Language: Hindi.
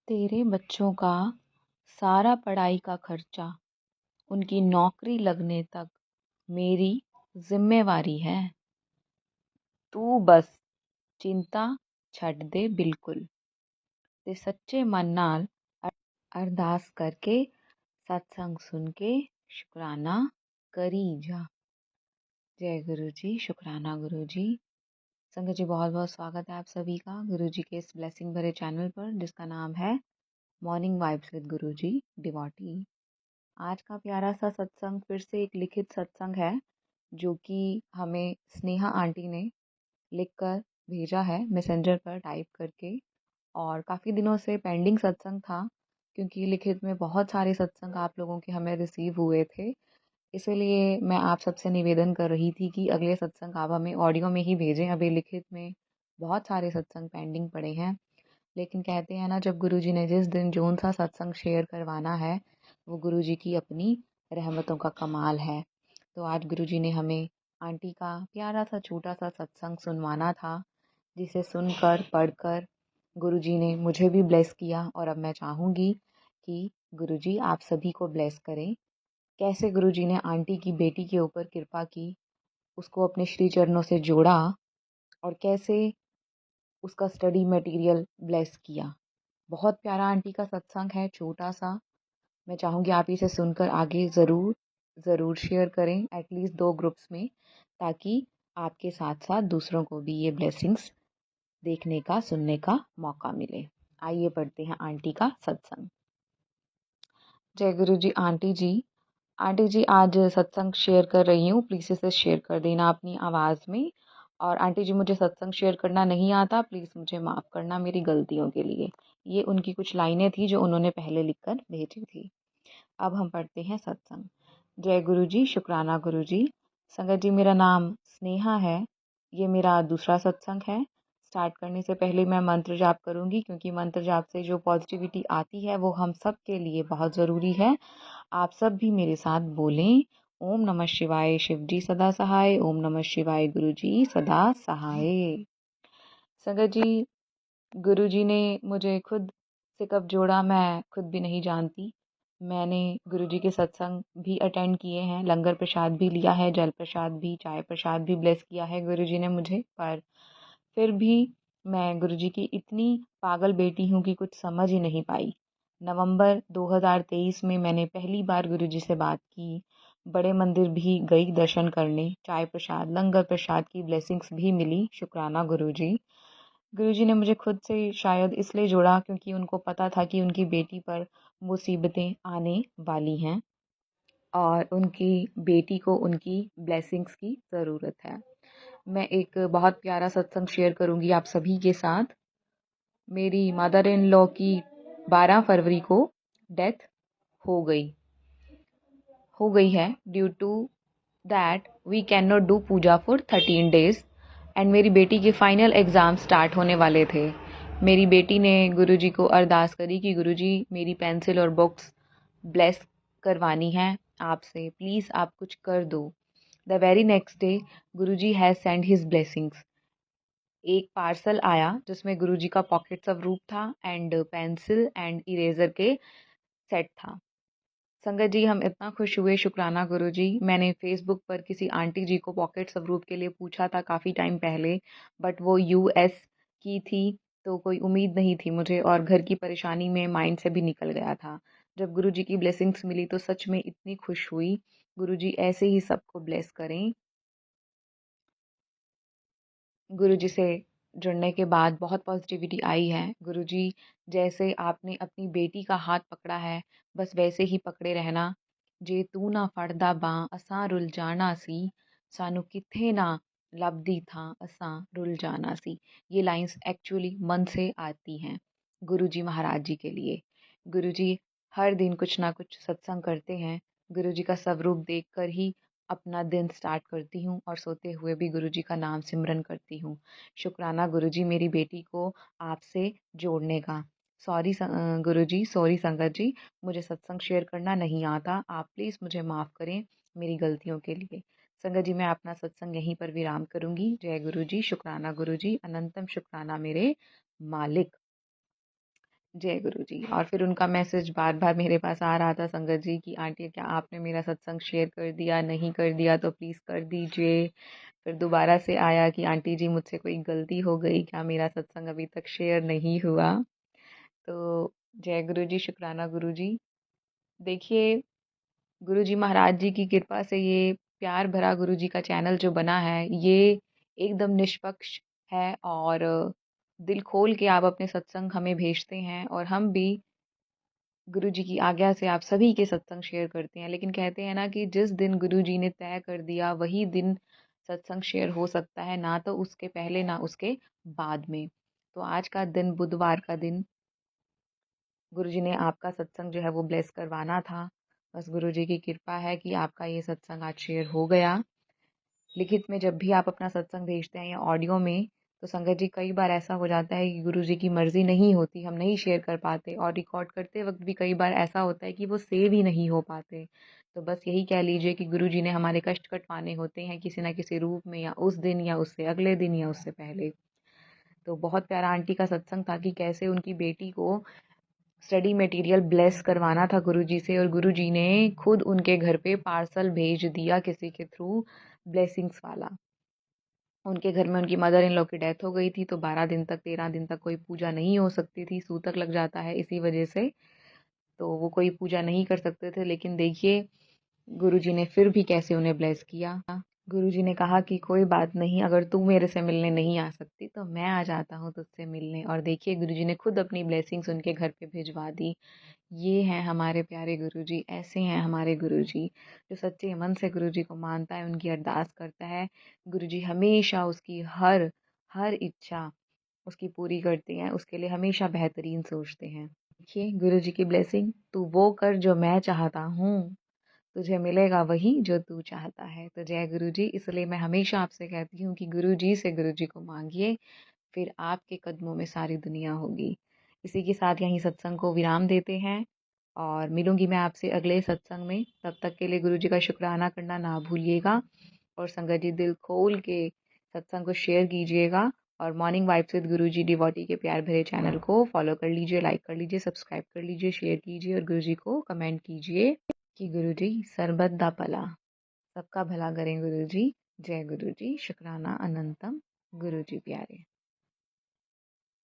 तेरे बच्चों का सारा पढ़ाई का खर्चा उनकी नौकरी लगने तक मेरी जिम्मेवारी है। तू बस चिंता छੱਡ दे बिल्कुल ते सच्चे मन नाल अरदास करके सत्संग सुन के शुकराना करी जा। जय गुरु जी। शुकराना गुरु जी। संगत जी, बहुत बहुत स्वागत है आप सभी का गुरु जी के इस ब्लेसिंग भरे चैनल पर जिसका नाम है morning vibes with Guru ji devotee. आज का प्यारा सा सत्संग फिर से एक लिखित सत्संग है जो कि हमें स्नेहा आंटी ने लिख कर भेजा है मैसेंजर पर टाइप करके। और काफ़ी दिनों से पेंडिंग सत्संग था क्योंकि लिखित में बहुत सारे सत्संग आप लोगों के हमें रिसीव हुए थे। इसीलिए मैं आप सबसे निवेदन कर रही थी कि अगले सत्संग आप हमें ऑडियो में ही भेजें। अभी लिखित में बहुत सारे सत्संग पेंडिंग पड़े हैं, लेकिन कहते हैं ना, जब गुरुजी ने जिस दिन जोन सा सत्संग शेयर करवाना है वो गुरुजी की अपनी रहमतों का कमाल है। तो आज गुरुजी ने हमें आंटी का प्यारा सा छोटा सा सत्संग सुनवाना था, जिसे सुनकर पढ़कर गुरुजी ने मुझे भी ब्लेस किया। और अब मैं चाहूँगी कि गुरुजी आप सभी को ब्लेस करें। कैसे गुरुजी ने आंटी की बेटी के ऊपर कृपा की, उसको अपने श्री चरणों से जोड़ा और कैसे उसका स्टडी मटेरियल ब्लेस किया। बहुत प्यारा आंटी का सत्संग है, छोटा सा। मैं चाहूँगी आप इसे सुनकर आगे ज़रूर शेयर करें, एटलीस्ट 2 ग्रुप्स में, ताकि आपके साथ साथ दूसरों को भी ये ब्लेसिंग्स देखने का सुनने का मौका मिले। आइए पढ़ते हैं आंटी का सत्संग। जय गुरु जी। आंटी जी आज सत्संग शेयर कर रही हूँ, प्लीज़ इसे शेयर कर देना अपनी आवाज़ में। और आंटी जी, मुझे सत्संग शेयर करना नहीं आता, प्लीज़ मुझे माफ़ करना मेरी गलतियों के लिए। ये उनकी कुछ लाइनें थी जो उन्होंने पहले लिखकर भेजी थी। अब हम पढ़ते हैं सत्संग। जय गुरु जी। शुकराना गुरु जी। संगत जी, मेरा नाम स्नेहा है। ये मेरा दूसरा सत्संग है। स्टार्ट करने से पहले मैं मंत्र जाप करूँगी, क्योंकि मंत्र जाप से जो पॉजिटिविटी आती है वो हम सब के लिए बहुत ज़रूरी है। आप सब भी मेरे साथ बोलें, ओम नमः शिवाय शिवजी सदा सहाय, ओम नमः शिवाय गुरुजी सदा सहाय। संगत जी, गुरुजी ने मुझे खुद से कब जोड़ा मैं खुद भी नहीं जानती। मैंने गुरुजी के सत्संग भी अटेंड किए हैं, लंगर प्रसाद भी लिया है, जल प्रसाद भी, चाय प्रसाद भी ब्लेस किया है गुरुजी ने मुझे। पर फिर भी मैं गुरुजी की इतनी पागल बेटी हूँ कि कुछ समझ ही नहीं पाई। नवंबर 2023 में मैंने पहली बार गुरुजी से बात की, बड़े मंदिर भी गई दर्शन करने, चाय प्रसाद लंगर प्रसाद की ब्लेसिंग्स भी मिली। शुक्राना गुरुजी। गुरुजी ने मुझे खुद से शायद इसलिए जोड़ा क्योंकि उनको पता था कि उनकी बेटी पर मुसीबतें आने वाली हैं और उनकी बेटी को उनकी ब्लेसिंग्स की ज़रूरत है। मैं एक बहुत प्यारा सत्संग शेयर करूंगी आप सभी के साथ। मेरी मदर इन लॉ की 12 फरवरी को डेथ हो गई है due to that we can not do puja for 13 days. And मेरी बेटी के फाइनल एग्ज़ाम स्टार्ट होने वाले थे। मेरी बेटी ने गुरुजी को अरदास करी कि गुरुजी, मेरी पेंसिल और बुक्स ब्लेस करवानी है आपसे, प्लीज़ आप कुछ कर दो। The very next day Guruji has send his blessings. एक पार्सल आया जिसमें गुरुजी का पॉकेट स्वरूप था एंड पेंसिल एंड इरेजर के सेट था। संगत जी, हम इतना खुश हुए, शुक्राना गुरुजी। मैंने फेसबुक पर किसी आंटी जी को पॉकेट स्वरूप के लिए पूछा था काफ़ी टाइम पहले, बट वो यूएस की थी, तो कोई उम्मीद नहीं थी मुझे और घर की परेशानी में माइंड से भी निकल गया था। जब गुरुजी की ब्लेसिंग्स मिली तो सच में इतनी खुश हुई। गुरुजी ऐसे ही सबको ब्लेस करें। गुरुजी से जुड़ने के बाद बहुत पॉजिटिविटी आई है। गुरुजी, जैसे आपने अपनी बेटी का हाथ पकड़ा है, बस वैसे ही पकड़े रहना। जे तू ना फड़दा बां असां रुल जाना सी, सानू किथे ना लभदी था असां रुल जाना सी। ये लाइंस एक्चुअली मन से आती हैं गुरुजी महाराज जी के लिए। गुरुजी हर दिन कुछ ना कुछ सत्संग करते हैं। गुरुजी का स्वरूप देखकर ही अपना दिन स्टार्ट करती हूँ और सोते हुए भी गुरुजी का नाम सिमरन करती हूँ। शुक्राना गुरुजी मेरी बेटी को आपसे जोड़ने का। सॉरी गुरुजी, सॉरी संगत जी, मुझे सत्संग शेयर करना नहीं आता। आप प्लीज़ मुझे माफ़ करें मेरी गलतियों के लिए। संगत जी, मैं अपना सत्संग यहीं पर विराम करूँगी। जय गुरुजी। शुक्राना गुरुजी। अनंतम शुक्राना मेरे मालिक। जय गुरु जी। और फिर उनका मैसेज बार बार मेरे पास आ रहा था संगत जी कि आंटी क्या आपने मेरा सत्संग शेयर कर दिया, नहीं कर दिया तो प्लीज़ कर दीजिए। फिर दोबारा से आया कि आंटी जी मुझसे कोई गलती हो गई क्या, मेरा सत्संग अभी तक शेयर नहीं हुआ। तो जय गुरु जी, शुक्राना गुरु जी। देखिए, गुरु जी महाराज जी की कृपा से ये प्यार भरा गुरु जी का चैनल जो बना है ये एकदम निष्पक्ष है, और दिल खोल के आप अपने सत्संग हमें भेजते हैं और हम भी गुरु जी की आज्ञा से आप सभी के सत्संग शेयर करते हैं। लेकिन कहते हैं ना कि जिस दिन गुरु जी ने तय कर दिया वही दिन सत्संग शेयर हो सकता है, ना तो उसके पहले ना उसके बाद में। तो आज का दिन, बुधवार का दिन, गुरु जी ने आपका सत्संग जो है वो ब्लेस करवाना था। बस गुरु जी की कृपा है कि आपका ये सत्संग आज शेयर हो गया। लिखित में जब भी आप अपना सत्संग भेजते हैं या ऑडियो में, तो संगत जी कई बार ऐसा हो जाता है कि गुरु जी की मर्ज़ी नहीं होती, हम नहीं शेयर कर पाते, और रिकॉर्ड करते वक्त भी कई बार ऐसा होता है कि वो सेव ही नहीं हो पाते। तो बस यही कह लीजिए कि गुरु जी ने हमारे कष्ट कटवाने होते हैं किसी न किसी रूप में, या उस दिन या उससे अगले दिन या उससे पहले। तो बहुत प्यारा आंटी का सत्संग था कि कैसे उनकी बेटी को स्टडी मटेरियल ब्लेस करवाना था गुरुजी से, और गुरुजी ने खुद उनके घर पे पार्सल भेज दिया किसी के थ्रू, ब्लेसिंग्स वाला। उनके घर में उनकी मदर इन लॉ की डेथ हो गई थी, तो 12 दिन तक, 13 दिन तक कोई पूजा नहीं हो सकती थी, सूतक लग जाता है इसी वजह से। तो वो कोई पूजा नहीं कर सकते थे। लेकिन देखिए गुरुजी ने फिर भी कैसे उन्हें ब्लेस किया। गुरुजी ने कहा कि कोई बात नहीं, अगर तू मेरे से मिलने नहीं आ सकती तो मैं आ जाता हूँ तुझसे मिलने। और देखिए गुरुजी ने खुद अपनी ब्लेसिंग्स उनके घर पे भिजवा दी। ये हैं हमारे प्यारे गुरुजी, ऐसे हैं हमारे गुरुजी। जो सच्चे मन से गुरुजी को मानता है, उनकी अरदास करता है, गुरुजी हमेशा उसकी हर हर इच्छा उसकी पूरी करते हैं, उसके लिए हमेशा बेहतरीन सोचते हैं। देखिए गुरुजी की ब्लेसिंग, तू वो कर जो मैं चाहता हूँ, तुझे मिलेगा वही जो तू चाहता है। तो जय गुरु जी। इसलिए मैं हमेशा आपसे कहती हूँ कि गुरु जी से गुरु जी को मांगिए, फिर आपके कदमों में सारी दुनिया होगी। इसी के साथ यहीं सत्संग को विराम देते हैं, और मिलूंगी मैं आपसे अगले सत्संग में। तब तक के लिए गुरु जी का शुक्राना करना ना भूलिएगा, और संगत जी दिल खोल के सत्संग को शेयर कीजिएगा। और morning vibes with Guru ji devotee के प्यार भरे चैनल को फॉलो कर लीजिए, लाइक कर लीजिए, सब्सक्राइब कर लीजिए, शेयर कीजिए, और गुरु जी को कमेंट कीजिए कि गुरु जी सरबत दा भला, सबका भला करें गुरु जी। जय गुरु जी, शुक्राना अनंतम गुरु जी प्यारे।